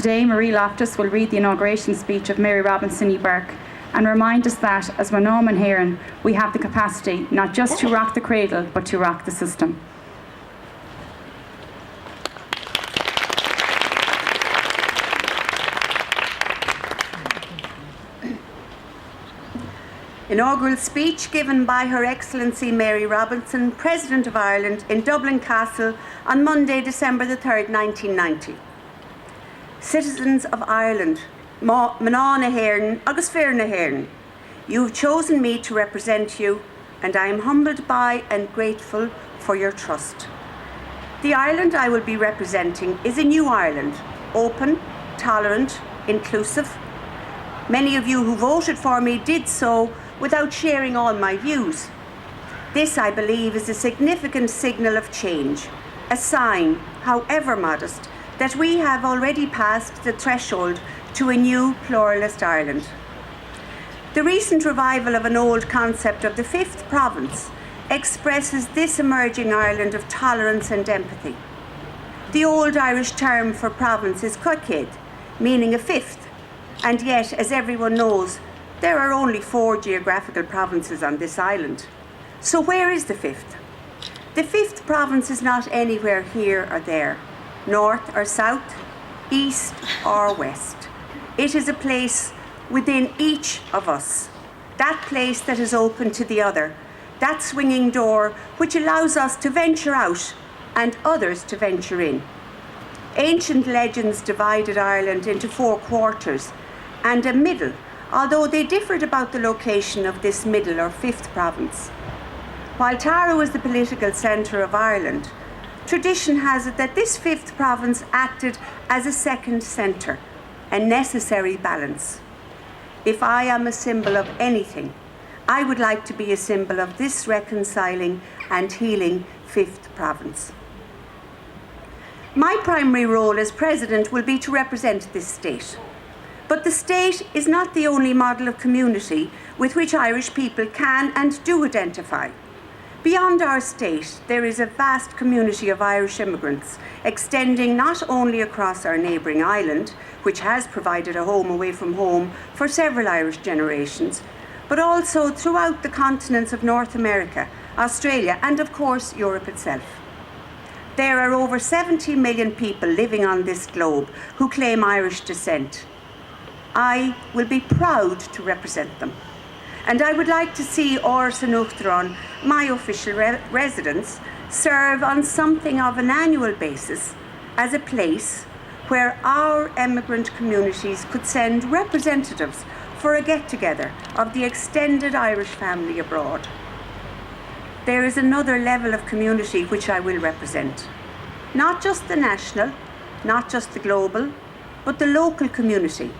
Today, Marie Loftus will read the inauguration speech of Mary Robinson E. Burke and remind us that, as Manaman Héireann, we have the capacity not just to rock the cradle, but to rock the system. Inaugural speech given by Her Excellency Mary Robinson, President of Ireland, in Dublin Castle on Monday, December the 3rd, 1990. Citizens of Ireland, Manana Héireann, agus Fearna Héireann, you have chosen me to represent you, and I am humbled by and grateful for your trust. The Ireland I will be representing is a new Ireland, open, tolerant, inclusive. Many of you who voted for me did so without sharing all my views. This, I believe, is a significant signal of change, a sign, however modest, that we have already passed the threshold to a new pluralist Ireland. The recent revival of an old concept of the fifth province expresses this emerging Ireland of tolerance and empathy. The old Irish term for province is coicéad, meaning a fifth, and yet, as everyone knows, there are only 4 geographical provinces on this island. So where is the fifth? The fifth province is not anywhere here or there, north or south, east or west. It is a place within each of us, that place that is open to the other, that swinging door which allows us to venture out and others to venture in. Ancient legends divided Ireland into 4 quarters and a middle, although they differed about the location of this middle or fifth province. While Tara was the political centre of Ireland, tradition has it that this fifth province acted as a second centre, a necessary balance. If I am a symbol of anything, I would like to be a symbol of this reconciling and healing fifth province. My primary role as president will be to represent this state. But the state is not the only model of community with which Irish people can and do identify. Beyond our state, there is a vast community of Irish immigrants, extending not only across our neighbouring island, which has provided a home away from home for several Irish generations, but also throughout the continents of North America, Australia, and of course, Europe itself. There are over 70 million people living on this globe who claim Irish descent. I will be proud to represent them. And I would like to see Áras an Uachtaráin, my official residence, serve on something of an annual basis as a place where our emigrant communities could send representatives for a get-together of the extended Irish family abroad. There is another level of community which I will represent. Not just the national, not just the global, but the local community.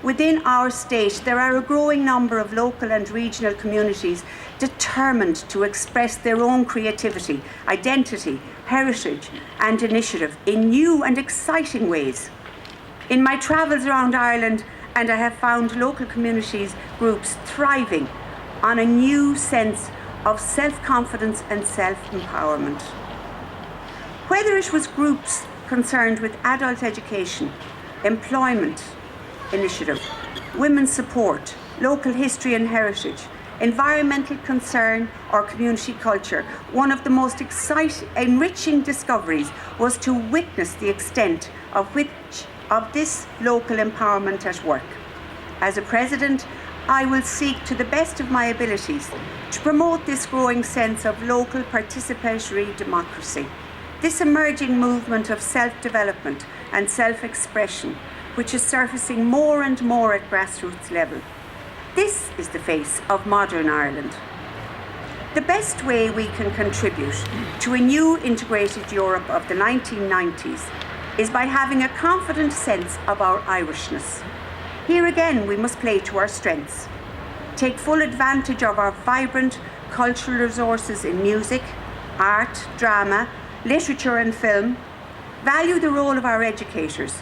Within our state, there are a growing number of local and regional communities determined to express their own creativity, identity, heritage, and initiative in new and exciting ways. In my travels around Ireland, I have found local communities groups thriving on a new sense of self-confidence and self-empowerment. Whether it was groups concerned with adult education, employment, initiative, women's support, local history and heritage, environmental concern or community culture, one of the most enriching discoveries was to witness the extent of this local empowerment at work. As a president, I will seek to the best of my abilities to promote this growing sense of local participatory democracy, this emerging movement of self-development and self-expression, which is surfacing more and more at grassroots level. This is the face of modern Ireland. The best way we can contribute to a new integrated Europe of the 1990s is by having a confident sense of our Irishness. Here again, we must play to our strengths, take full advantage of our vibrant cultural resources in music, art, drama, literature and film, value the role of our educators,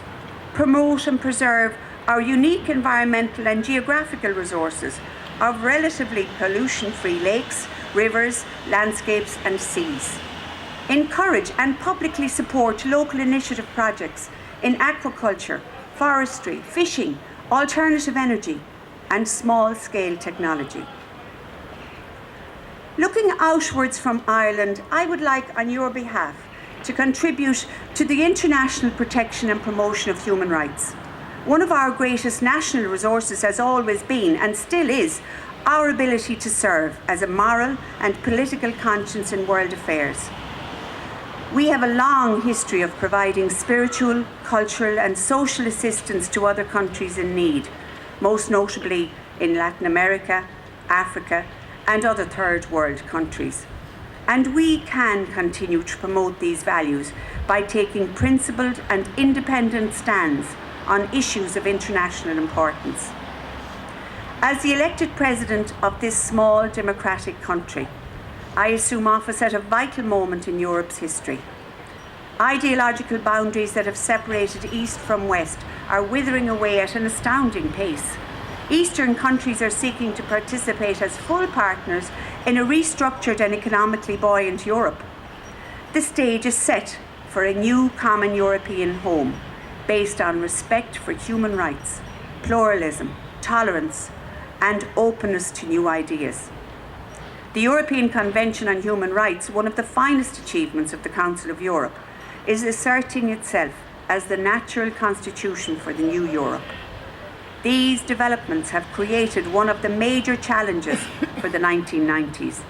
promote and preserve our unique environmental and geographical resources of relatively pollution-free lakes, rivers, landscapes and seas. Encourage and publicly support local initiative projects in aquaculture, forestry, fishing, alternative energy, and small-scale technology. Looking outwards from Ireland, I would like, on your behalf, to contribute to the international protection and promotion of human rights. One of our greatest national resources has always been, and still is, our ability to serve as a moral and political conscience in world affairs. We have a long history of providing spiritual, cultural and social assistance to other countries in need, most notably in Latin America, Africa and other third world countries. And we can continue to promote these values by taking principled and independent stands on issues of international importance. As the elected president of this small democratic country, I assume office at a vital moment in Europe's history. Ideological boundaries that have separated East from West are withering away at an astounding pace. Eastern countries are seeking to participate as full partners in a restructured and economically buoyant Europe. The stage is set for a new common European home based on respect for human rights, pluralism, tolerance, and openness to new ideas. The European Convention on Human Rights, one of the finest achievements of the Council of Europe, is asserting itself as the natural constitution for the new Europe. These developments have created one of the major challenges for the 1990s.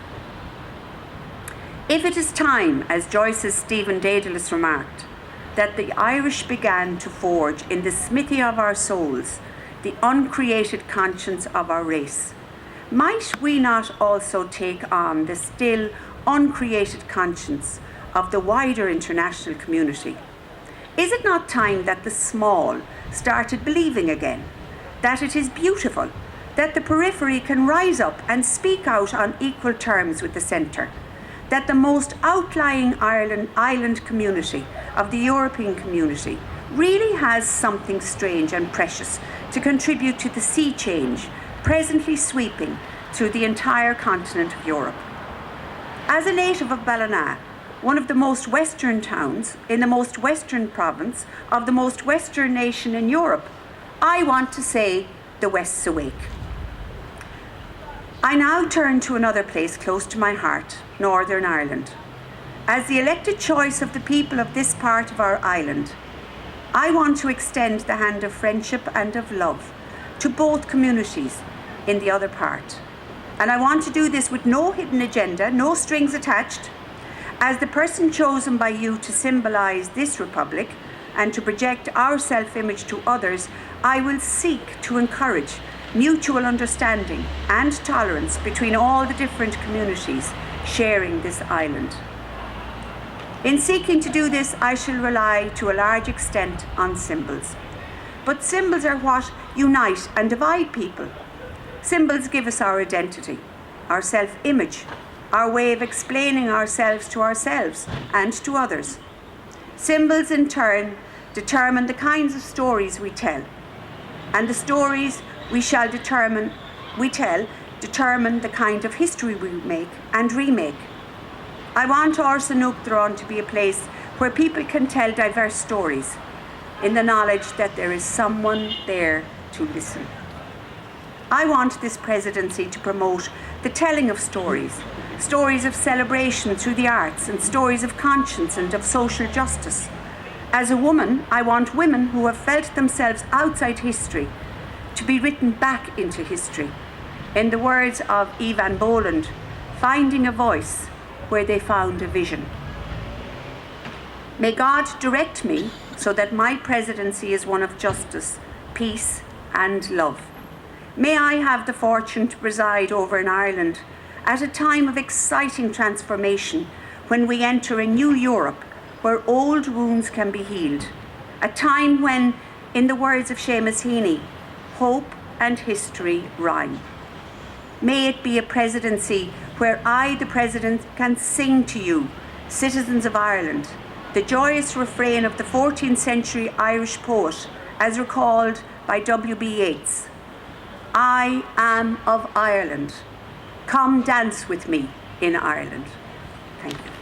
If it is time, as Joyce's Stephen Dedalus remarked, that the Irish began to forge in the smithy of our souls the uncreated conscience of our race, might we not also take on the still uncreated conscience of the wider international community? Is it not time that the small started believing again, that it is beautiful, that the periphery can rise up and speak out on equal terms with the centre, that the most outlying island community of the European community really has something strange and precious to contribute to the sea change presently sweeping through the entire continent of Europe? As a native of Ballina, one of the most western towns in the most western province of the most western nation in Europe, I want to say the West's awake. I now turn to another place close to my heart, Northern Ireland. As the elected choice of the people of this part of our island, I want to extend the hand of friendship and of love to both communities in the other part. And I want to do this with no hidden agenda, no strings attached. As the person chosen by you to symbolise this republic and to project our self-image to others, I will seek to encourage mutual understanding and tolerance between all the different communities sharing this island. In seeking to do this, I shall rely to a large extent on symbols. But symbols are what unite and divide people. Symbols give us our identity, our self-image, our way of explaining ourselves to ourselves and to others. Symbols, in turn, determine the kinds of stories we tell, and the stories we tell determine the kind of history we make and remake. I want Ors an Uachtaráin to be a place where people can tell diverse stories in the knowledge that there is someone there to listen. I want this presidency to promote the telling of stories, stories of celebration through the arts and stories of conscience and of social justice. As a woman, I want women who have felt themselves outside history to be written back into history. In the words of Evan Boland, finding a voice where they found a vision. May God direct me so that my presidency is one of justice, peace and love. May I have the fortune to preside over an Ireland at a time of exciting transformation when we enter a new Europe where old wounds can be healed. A time when, in the words of Seamus Heaney, hope and history rhyme. May it be a presidency where I, the President, can sing to you, citizens of Ireland, the joyous refrain of the 14th century Irish poet, as recalled by W.B. Yeats. I am of Ireland. Come dance with me in Ireland. Thank you.